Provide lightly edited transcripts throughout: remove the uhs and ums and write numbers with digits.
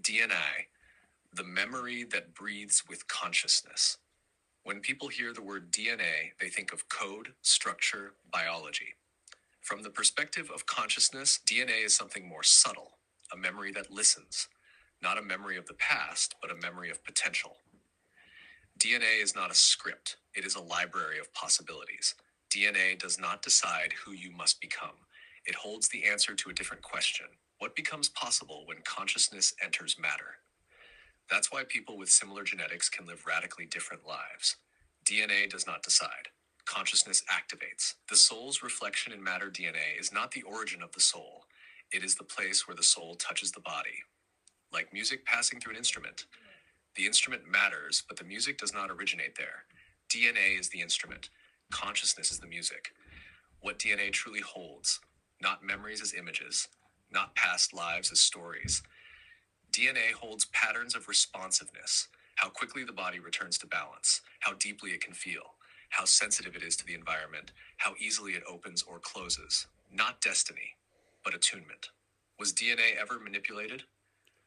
DNA, the memory that breathes with consciousness. When people hear the word DNA, they think of code, structure, biology. From the perspective of consciousness, DNA is something more subtle, a memory that listens, not a memory of the past, but a memory of potential. DNA is not a script, it is a library of possibilities. DNA does not decide who you must become. It holds the answer to a different question. What becomes possible when consciousness enters matter? That's why people with similar genetics can live radically different lives. DNA does not decide. Consciousness activates. The soul's reflection in matter DNA is not the origin of the soul. It is the place where the soul touches the body. Like music passing through an instrument. The instrument matters, but the music does not originate there. DNA is the instrument. Consciousness is the music. What DNA truly holds, not memories as images, not past lives as stories. DNA holds patterns of responsiveness, how quickly the body returns to balance, how deeply it can feel, how sensitive it is to the environment, how easily it opens or closes. Not destiny, but attunement. Was DNA ever manipulated?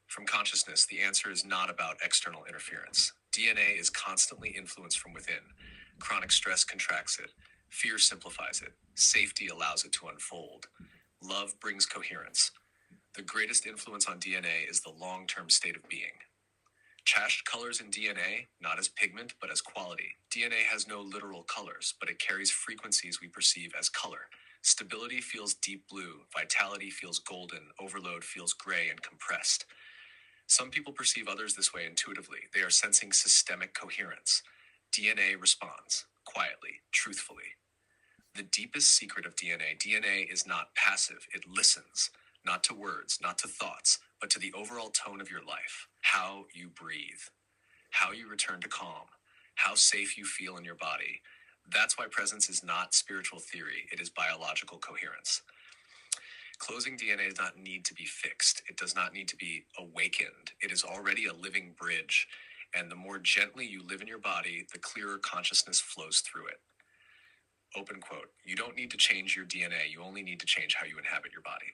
From consciousness, the answer is not about external interference. DNA is constantly influenced from within. Chronic stress contracts it. Fear simplifies it. Safety allows it to unfold. Love brings coherence. The greatest influence on DNA is the long-term state of being. Chased colors in DNA, not as pigment, but as quality. DNA has no literal colors, but it carries frequencies we perceive as color. Stability feels deep blue, vitality feels golden, overload feels gray and compressed. Some people perceive others this way intuitively. They are sensing systemic coherence. DNA responds, quietly, truthfully. The deepest secret of DNA is not passive, it listens, not to words, not to thoughts, but to the overall tone of your life. How you breathe, how you return to calm, how safe you feel in your body. That's why presence is not spiritual theory, it is biological coherence. Closing DNA does not need to be fixed. It does not need to be awakened. It is already a living bridge. And the more gently you live in your body, the clearer consciousness flows through it. Open quote. You don't need to change your DNA. You only need to change how you inhabit your body.